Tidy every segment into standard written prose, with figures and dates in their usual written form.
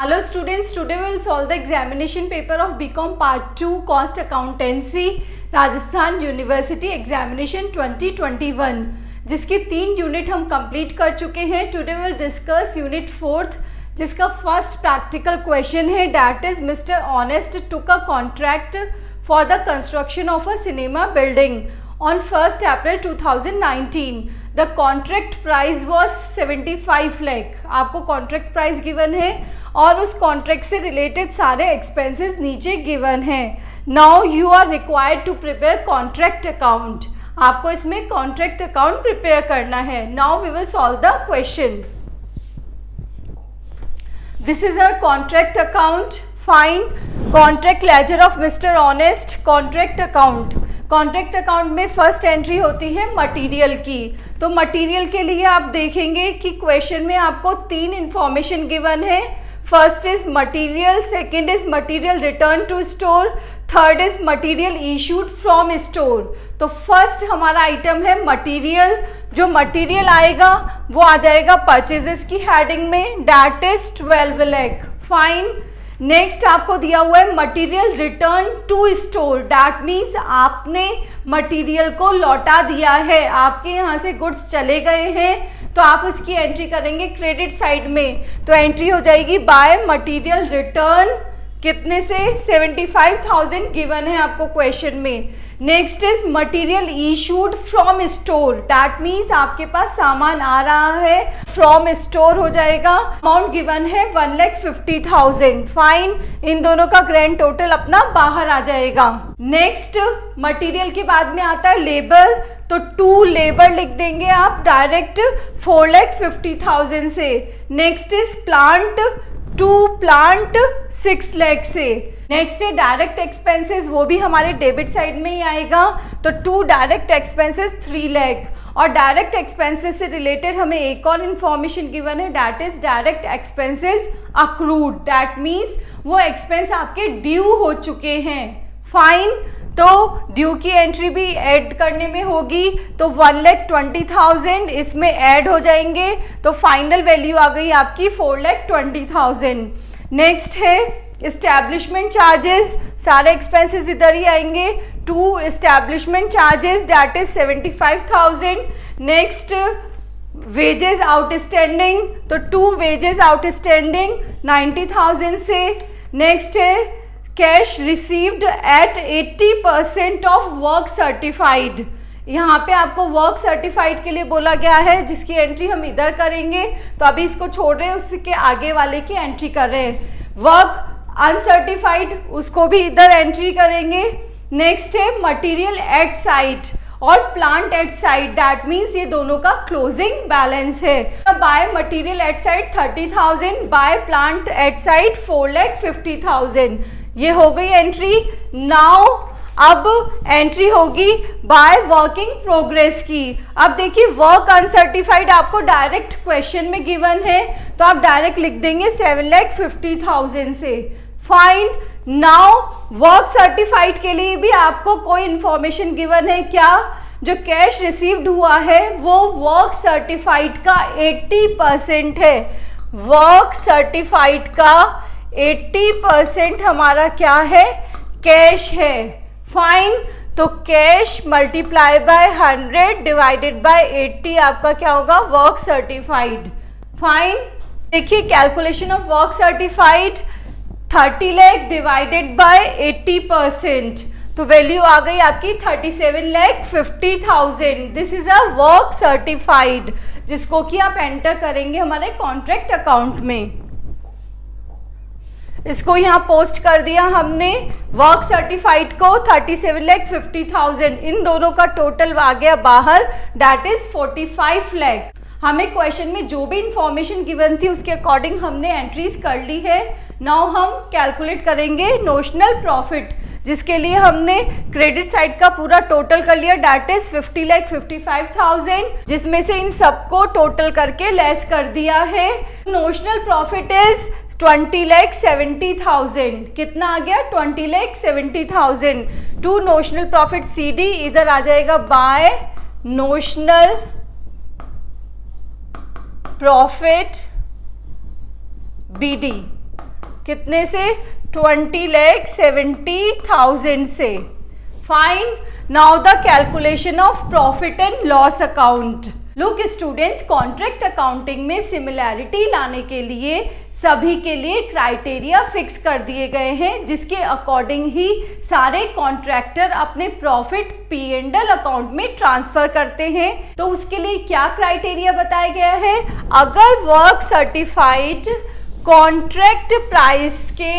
Hello students, today we will solve the examination paper of BCom Part 2 Cost Accountancy Rajasthan University Examination 2021 जिसकी 3 unit हम complete कर चुके हैं। Today will discuss unit 4th जिसका first practical question है that is mister honest took a contract for the construction of a cinema building on 1st April 2019. The contract price was 75 lakh. आपको contract price given है और उस contract से related सारे expenses नीचे given है. Now you are required to prepare contract account. आपको इसमें कॉन्ट्रैक्ट अकाउंट प्रिपेयर करना है. Now we will solve the question. This is our contract account. Find contract ledger of Mr. Honest. Contract account. Contract account में first entry होती है material की. तो material के लिए आप देखेंगे कि क्वेश्चन में आपको 3 इंफॉर्मेशन गिवन है. First is material, second is material return to store, third is material issued from store. तो फर्स्ट हमारा आइटम है मटेरियल. जो मटेरियल आएगा वो आ जाएगा परचेजेस की हेडिंग में, that is 12 lakh. Fine. Next आपको दिया हुआ है material return to store. That means आपने मटेरियल को लौटा दिया है, आपके यहाँ से गुड्स चले गए हैं, तो आप उसकी एंट्री करेंगे क्रेडिट साइड में. तो एंट्री हो जाएगी बाय मटेरियल रिटर्न. कितने से? 75,000 गिवन है आपको क्वेश्चन में. Next is material issued from store. That means आपके पास सामान आ रहा है, फ्रॉम स्टोर हो जाएगा. अमाउंट गिवन है 1,50,000. फाइन. इन दोनों का ग्रैंड टोटल अपना बाहर आ जाएगा. नेक्स्ट मटेरियल के बाद में आता है लेबर. तो 2 लेबर लिख देंगे आप डायरेक्ट 4,50,000 से. Next is plant. 2 plant 6 lakh से. नेक्स्ट है डायरेक्ट एक्सपेंसेस, वो भी हमारे डेबिट साइड में ही आएगा. तो 2 डायरेक्ट एक्सपेंसेस 3 लाख. और डायरेक्ट एक्सपेंसेस से रिलेटेड हमें एक और इन्फॉर्मेशन गिवन है that is direct expenses accrued. That means वो एक्सपेंस आपके ड्यू हो चुके हैं. फाइन. तो ड्यू की एंट्री भी ऐड करने में होगी. तो 1,20,000 इसमें ऐड हो जाएंगे. तो फाइनल वैल्यू आ गई आपकी 4,20,000. नेक्स्ट है इस्टेब्लिशमेंट चार्जेस. सारे एक्सपेंसेस इधर ही आएंगे. 2 establishment charges that is 75,000. Next wages outstanding. तो 2 वेजेस आउटस्टैंडिंग 90,000 से. नेक्स्ट है cash received at 80% of work certified. यहाँ पे आपको वर्क सर्टिफाइड के लिए बोला गया है जिसकी एंट्री हम इधर करेंगे. तो अभी इसको छोड़ रहे हैं, उसके आगे वाले की एंट्री कर रहे हैं. वर्क अनसर्टिफाइड उसको भी इधर एंट्री करेंगे. नेक्स्ट है मटेरियल एट साइट और plant at site. That means ये दोनों का क्लोजिंग बैलेंस है. By material at site 30,000, by plant at site 4,50,000. ये हो गई एंट्री. नाउ अब एंट्री होगी बाय वर्किंग प्रोग्रेस की. अब देखिए वर्क अनसर्टिफाइड आपको डायरेक्ट क्वेश्चन में गिवन है, तो आप डायरेक्ट लिख देंगे 7,50,000 से. फाइन. नाउ वर्क सर्टिफाइड के लिए भी आपको कोई इंफॉर्मेशन गिवन है क्या? जो कैश रिसीव्ड हुआ है वो वर्क सर्टिफाइड का 80% है. वर्क सर्टिफाइड का 80% हमारा क्या है? कैश है. फाइन. तो cash multiply by 100 divided by 80 आपका क्या होगा? Work certified. फाइन. देखिए calculation of work certified 30 lakh divided by 80%. तो वैल्यू आ गई आपकी 37,50,000. This is a work certified जिसको कि आप एंटर करेंगे हमारे कॉन्ट्रैक्ट अकाउंट में. इसको यहाँ पोस्ट कर दिया हमने. वर्क सर्टिफाइड को 37,50,000. इन दोनों का टोटल आ गया बाहर, दैट इज 45 लाख. हमें क्वेश्चन में जो भी इंफॉर्मेशन गिवन थी उसके अकॉर्डिंग हमने एंट्रीज कर ली है. नाउ हम कैलकुलेट करेंगे नोशनल प्रॉफिट, जिसके लिए हमने क्रेडिट साइड का पूरा टोटल कर लिया दैट इज 50,55,000, जिसमें से इन सबको टोटल करके लेस कर दिया है. Notional profit is 20,70,000. कितना आ गया? 20,70,000. टू नोशनल प्रॉफिट CD इधर आ जाएगा बाय नोशनल प्रॉफिट BD. कितने से? 20,70,000 से। Fine. Now the calculation of profit and loss account. Look students, contract accounting में सिमिलैरिटी लाने के लिए सभी के लिए क्राइटेरिया फिक्स कर दिए गए हैं, जिसके अकॉर्डिंग ही सारे कॉन्ट्रैक्टर अपने प्रॉफिट P&L अकाउंट में ट्रांसफर करते हैं। तो उसके लिए क्या क्राइटेरिया बताया गया है? अगर वर्क सर्टिफाइड कॉन्ट्रैक्ट प्राइस के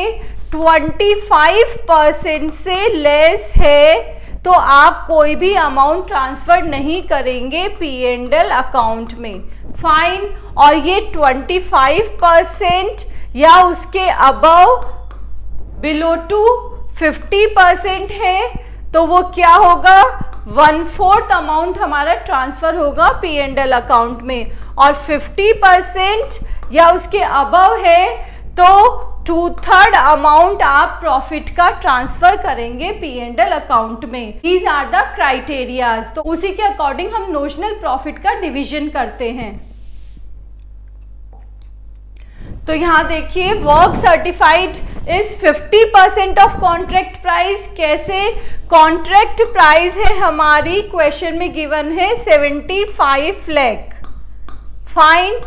25% से लेस है तो आप कोई भी अमाउंट ट्रांसफर नहीं करेंगे P&L अकाउंट में। फाइन। और ये 25% या उसके अबव बिलो टू 50% है तो वो क्या होगा? 1/4 अमाउंट हमारा ट्रांसफर होगा P&L अकाउंट में, और 50% या उसके अबव है तो 2/3 अमाउंट आप प्रॉफिट का ट्रांसफर करेंगे P&L अकाउंट में। These are the criterias. तो उसी के अकॉर्डिंग हम नोशनल प्रॉफिट का डिवीजन करते हैं। तो यहां देखिए, work certified is 50% of contract price. कैसे? कॉन्ट्रैक्ट प्राइस है हमारी, क्वेश्चन में गिवन है 75 लाख। फाइन।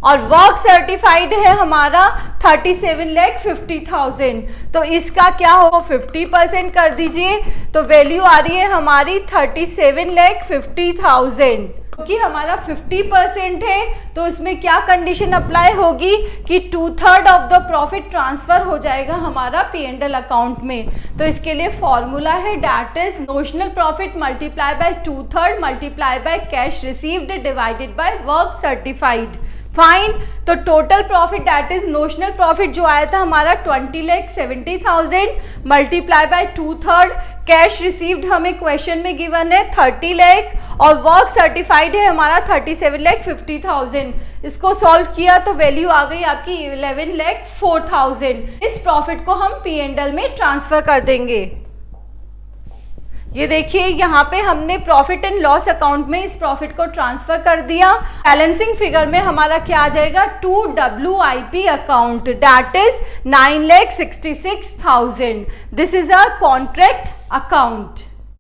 और वर्क सर्टिफाइड है हमारा 37,50,000। तो इसका क्या होगा? 50% कर दीजिए तो वैल्यू आ रही है हमारी 37,50,000। क्योंकि हमारा 50% है तो इसमें क्या कंडीशन अप्लाई होगी कि 2/3 ऑफ द प्रॉफिट ट्रांसफर हो जाएगा हमारा P&L अकाउंट में। तो इसके लिए फॉर्मूला है, that is notional profit multiply by 2/3 multiply by cash received divided by work certified. Fine. तो total profit that is notional profit जो आया था हमारा 20,70,000 मल्टीप्लाई बाय 2/3, कैश रिसीव्ड हमें क्वेश्चन में गिवन है 30 लाख, और वर्क सर्टिफाइड है हमारा 37,50,000। इसको सॉल्व किया तो वैल्यू आ गई आपकी 11,04,000। इस प्रॉफिट को हम P&L में ट्रांसफर कर देंगे। ये देखिए, यहाँ पे हमने प्रॉफिट एंड लॉस अकाउंट में इस प्रॉफिट को ट्रांसफर कर दिया। बैलेंसिंग फिगर में हमारा क्या आ जाएगा? Two WIP account, that is 9,66,000। This is a contract account.